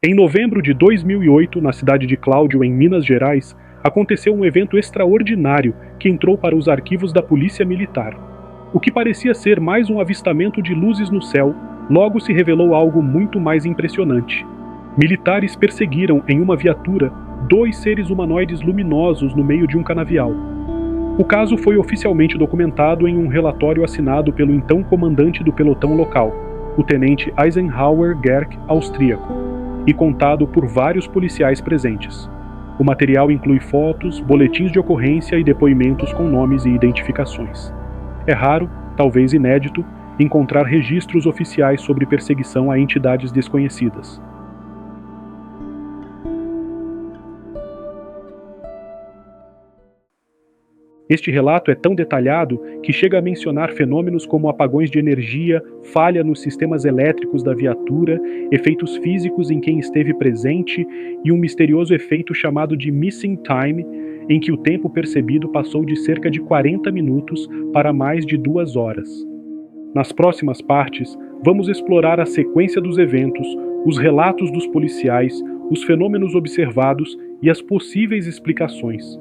Em novembro de 2008, na cidade de Cláudio, em Minas Gerais, aconteceu um evento extraordinário que entrou para os arquivos da Polícia Militar. O que parecia ser mais um avistamento de luzes no céu, logo se revelou algo muito mais impressionante. Militares perseguiram em uma viatura 2 seres humanoides luminosos no meio de um canavial. O caso foi oficialmente documentado em um relatório assinado pelo então comandante do pelotão local, o tenente Eisenhower Gerck, austríaco, e contado por vários policiais presentes. O material inclui fotos, boletins de ocorrência e depoimentos com nomes e identificações. É raro, talvez inédito, encontrar registros oficiais sobre perseguição a entidades desconhecidas. Este relato é tão detalhado que chega a mencionar fenômenos como apagões de energia, falha nos sistemas elétricos da viatura, efeitos físicos em quem esteve presente e um misterioso efeito chamado de missing time, em que o tempo percebido passou de cerca de 40 minutos para mais de 2 horas. Nas próximas partes, vamos explorar a sequência dos eventos, os relatos dos policiais, os fenômenos observados e as possíveis explicações.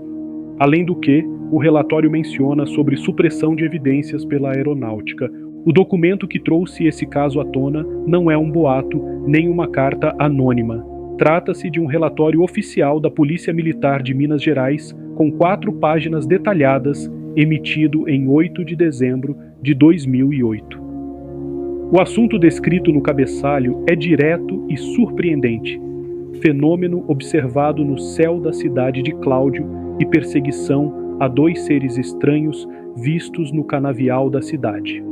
Além do que, o relatório menciona sobre supressão de evidências pela aeronáutica. O documento que trouxe esse caso à tona não é um boato nem uma carta anônima. Trata-se de um relatório oficial da Polícia Militar de Minas Gerais, com 4 páginas detalhadas, emitido em 8 de dezembro de 2008. O assunto descrito no cabeçalho é direto e surpreendente. Fenômeno observado no céu da cidade de Cláudio e perseguição a 2 seres estranhos vistos no canavial da cidade.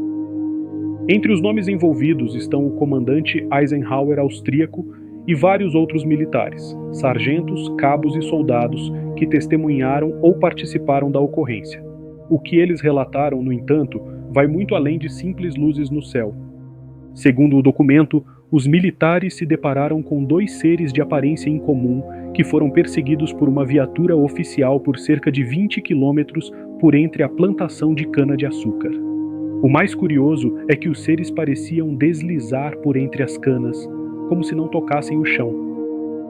Entre os nomes envolvidos estão o comandante Eisenhower austríaco e vários outros militares, sargentos, cabos e soldados que testemunharam ou participaram da ocorrência. O que eles relataram, no entanto, vai muito além de simples luzes no céu. Segundo o documento, os militares se depararam com 2 seres de aparência incomum que foram perseguidos por uma viatura oficial por cerca de 20 quilômetros por entre a plantação de cana-de-açúcar. O mais curioso é que os seres pareciam deslizar por entre as canas, como se não tocassem o chão.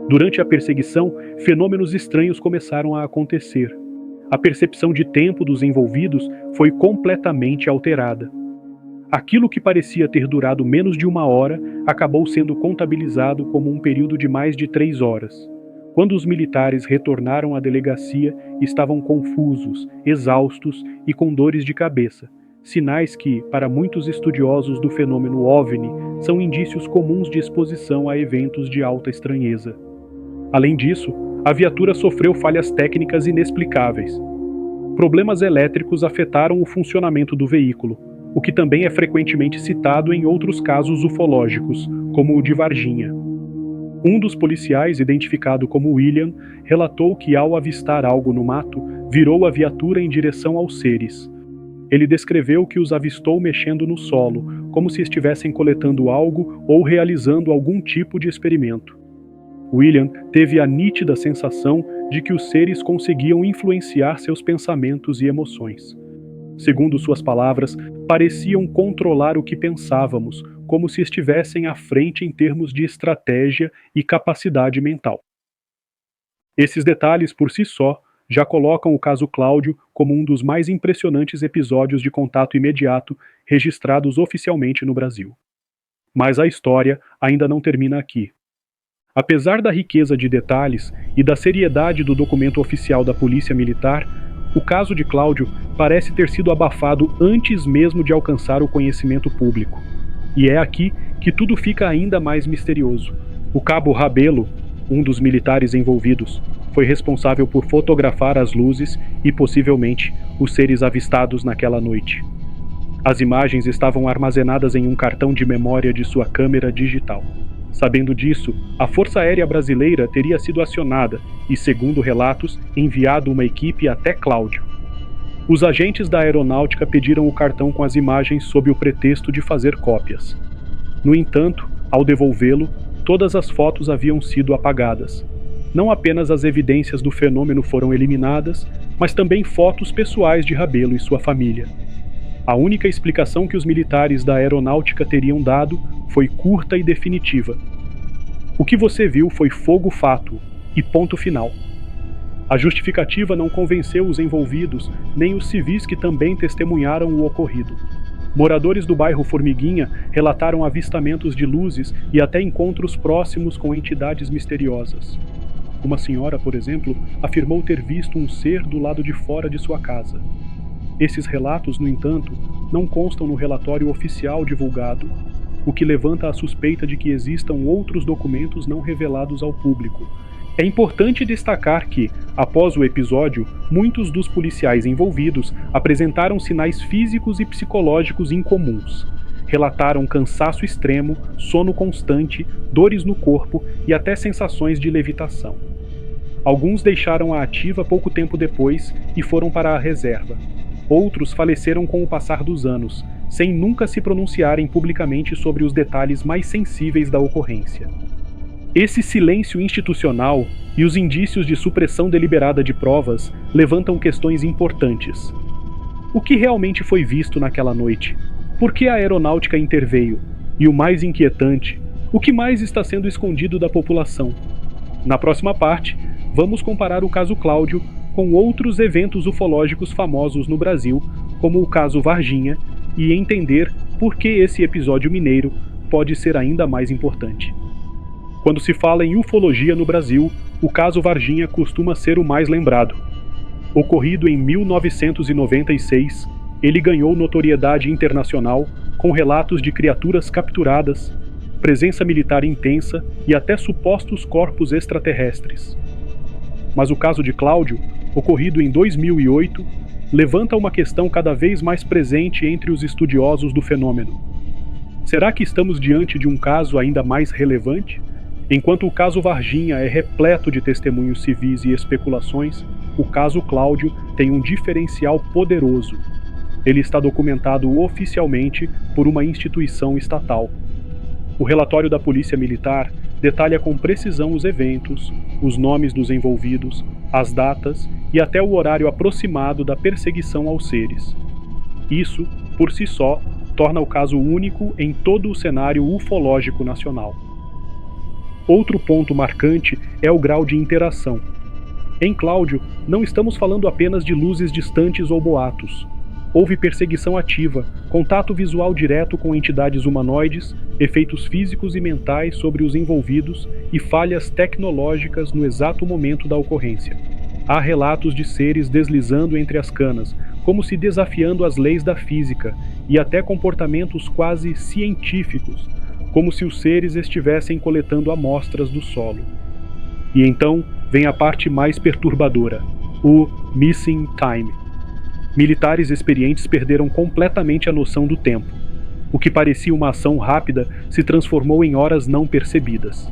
Durante a perseguição, fenômenos estranhos começaram a acontecer. A percepção de tempo dos envolvidos foi completamente alterada. Aquilo que parecia ter durado menos de 1 hora acabou sendo contabilizado como um período de mais de 3 horas. Quando os militares retornaram à delegacia, estavam confusos, exaustos e com dores de cabeça, sinais que, para muitos estudiosos do fenômeno OVNI, são indícios comuns de exposição a eventos de alta estranheza. Além disso, a viatura sofreu falhas técnicas inexplicáveis. Problemas elétricos afetaram o funcionamento do veículo, o que também é frequentemente citado em outros casos ufológicos, como o de Varginha. Um dos policiais, identificado como William, relatou que ao avistar algo no mato, virou a viatura em direção aos seres. Ele descreveu que os avistou mexendo no solo, como se estivessem coletando algo ou realizando algum tipo de experimento. William teve a nítida sensação de que os seres conseguiam influenciar seus pensamentos e emoções. Segundo suas palavras, pareciam controlar o que pensávamos, como se estivessem à frente em termos de estratégia e capacidade mental. Esses detalhes, por si só, já colocam o caso Cláudio como um dos mais impressionantes episódios de contato imediato registrados oficialmente no Brasil. Mas a história ainda não termina aqui. Apesar da riqueza de detalhes e da seriedade do documento oficial da Polícia Militar, o caso de Cláudio parece ter sido abafado antes mesmo de alcançar o conhecimento público. E é aqui que tudo fica ainda mais misterioso. O cabo Rabelo, um dos militares envolvidos, foi responsável por fotografar as luzes e, possivelmente, os seres avistados naquela noite. As imagens estavam armazenadas em um cartão de memória de sua câmera digital. Sabendo disso, a Força Aérea Brasileira teria sido acionada e, segundo relatos, enviado uma equipe até Cláudio. Os agentes da aeronáutica pediram o cartão com as imagens sob o pretexto de fazer cópias. No entanto, ao devolvê-lo, todas as fotos haviam sido apagadas. Não apenas as evidências do fenômeno foram eliminadas, mas também fotos pessoais de Rabelo e sua família. A única explicação que os militares da aeronáutica teriam dado foi curta e definitiva. O que você viu foi fogo fato, e ponto final. A justificativa não convenceu os envolvidos, nem os civis que também testemunharam o ocorrido. Moradores do bairro Formiguinha relataram avistamentos de luzes e até encontros próximos com entidades misteriosas. Uma senhora, por exemplo, afirmou ter visto um ser do lado de fora de sua casa. Esses relatos, no entanto, não constam no relatório oficial divulgado, o que levanta a suspeita de que existam outros documentos não revelados ao público. É importante destacar que, após o episódio, muitos dos policiais envolvidos apresentaram sinais físicos e psicológicos incomuns. Relataram cansaço extremo, sono constante, dores no corpo e até sensações de levitação. Alguns deixaram a ativa pouco tempo depois e foram para a reserva. Outros faleceram com o passar dos anos, sem nunca se pronunciarem publicamente sobre os detalhes mais sensíveis da ocorrência. Esse silêncio institucional e os indícios de supressão deliberada de provas levantam questões importantes. O que realmente foi visto naquela noite? Por que a aeronáutica interveio? E o mais inquietante, o que mais está sendo escondido da população? Na próxima parte, vamos comparar o caso Cláudio com outros eventos ufológicos famosos no Brasil, como o caso Varginha, e entender por que esse episódio mineiro pode ser ainda mais importante. Quando se fala em ufologia no Brasil, o caso Varginha costuma ser o mais lembrado. Ocorrido em 1996, ele ganhou notoriedade internacional com relatos de criaturas capturadas, presença militar intensa e até supostos corpos extraterrestres. Mas o caso de Cláudio, ocorrido em 2008, levanta uma questão cada vez mais presente entre os estudiosos do fenômeno. Será que estamos diante de um caso ainda mais relevante? Enquanto o caso Varginha é repleto de testemunhos civis e especulações, o caso Cláudio tem um diferencial poderoso. Ele está documentado oficialmente por uma instituição estatal. O relatório da Polícia Militar detalha com precisão os eventos, os nomes dos envolvidos, as datas e até o horário aproximado da perseguição aos seres. Isso, por si só, torna o caso único em todo o cenário ufológico nacional. Outro ponto marcante é o grau de interação. Em Cláudio, não estamos falando apenas de luzes distantes ou boatos. Houve perseguição ativa, contato visual direto com entidades humanoides, efeitos físicos e mentais sobre os envolvidos e falhas tecnológicas no exato momento da ocorrência. Há relatos de seres deslizando entre as canas, como se desafiando as leis da física, e até comportamentos quase científicos, como se os seres estivessem coletando amostras do solo. E então vem a parte mais perturbadora, o missing time. Militares experientes perderam completamente a noção do tempo. O que parecia uma ação rápida se transformou em horas não percebidas.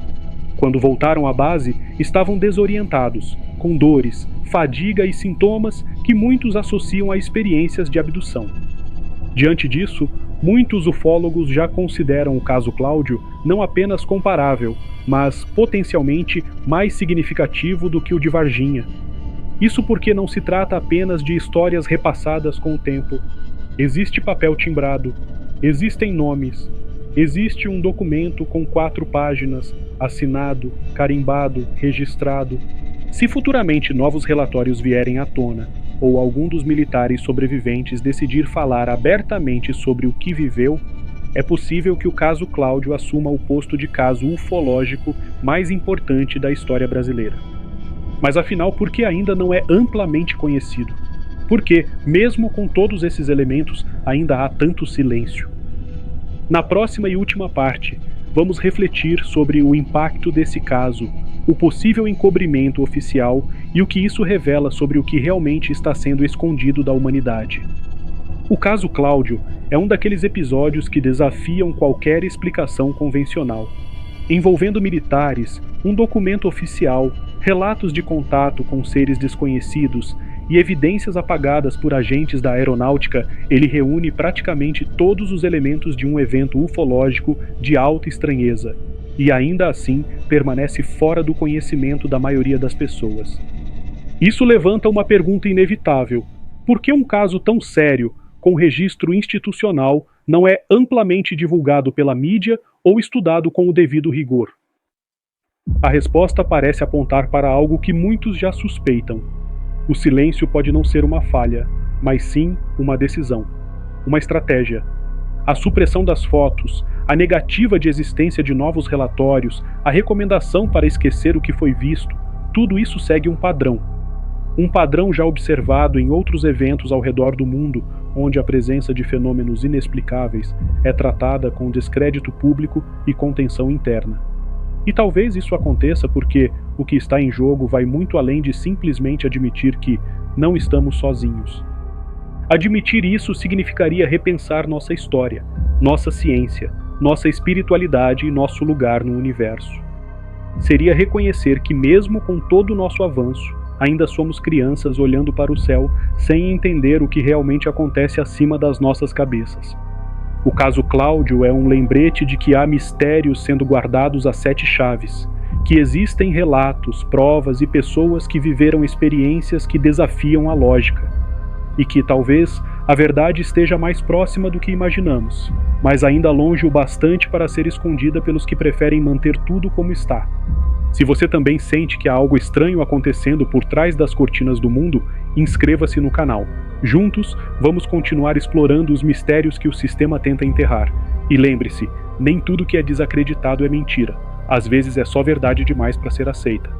Quando voltaram à base, estavam desorientados, com dores, fadiga e sintomas que muitos associam a experiências de abdução. Diante disso, muitos ufólogos já consideram o caso Cláudio não apenas comparável, mas potencialmente mais significativo do que o de Varginha. Isso porque não se trata apenas de histórias repassadas com o tempo. Existe papel timbrado, existem nomes, existe um documento com 4 páginas, assinado, carimbado, registrado. Se futuramente novos relatórios vierem à tona, ou algum dos militares sobreviventes decidir falar abertamente sobre o que viveu, é possível que o caso Cláudio assuma o posto de caso ufológico mais importante da história brasileira. Mas afinal, por que ainda não é amplamente conhecido? Por que, mesmo com todos esses elementos, ainda há tanto silêncio? Na próxima e última parte, vamos refletir sobre o impacto desse caso, o possível encobrimento oficial e o que isso revela sobre o que realmente está sendo escondido da humanidade. O caso Cláudio é um daqueles episódios que desafiam qualquer explicação convencional. Envolvendo militares, um documento oficial, relatos de contato com seres desconhecidos e evidências apagadas por agentes da aeronáutica, ele reúne praticamente todos os elementos de um evento ufológico de alta estranheza, e ainda assim permanece fora do conhecimento da maioria das pessoas. Isso levanta uma pergunta inevitável: por que um caso tão sério, com registro institucional, não é amplamente divulgado pela mídia ou estudado com o devido rigor? A resposta parece apontar para algo que muitos já suspeitam. O silêncio pode não ser uma falha, mas sim uma decisão, uma estratégia. A supressão das fotos, a negativa de existência de novos relatórios, a recomendação para esquecer o que foi visto, tudo isso segue um padrão. Um padrão já observado em outros eventos ao redor do mundo, onde a presença de fenômenos inexplicáveis é tratada com descrédito público e contenção interna. E talvez isso aconteça porque o que está em jogo vai muito além de simplesmente admitir que não estamos sozinhos. Admitir isso significaria repensar nossa história, nossa ciência, nossa espiritualidade e nosso lugar no universo. Seria reconhecer que, mesmo com todo o nosso avanço, ainda somos crianças olhando para o céu sem entender o que realmente acontece acima das nossas cabeças. O caso Cláudio é um lembrete de que há mistérios sendo guardados a 7 chaves, que existem relatos, provas e pessoas que viveram experiências que desafiam a lógica. E que, talvez, a verdade esteja mais próxima do que imaginamos, mas ainda longe o bastante para ser escondida pelos que preferem manter tudo como está. Se você também sente que há algo estranho acontecendo por trás das cortinas do mundo, inscreva-se no canal. Juntos, vamos continuar explorando os mistérios que o sistema tenta enterrar. E lembre-se, nem tudo que é desacreditado é mentira. Às vezes é só verdade demais para ser aceita.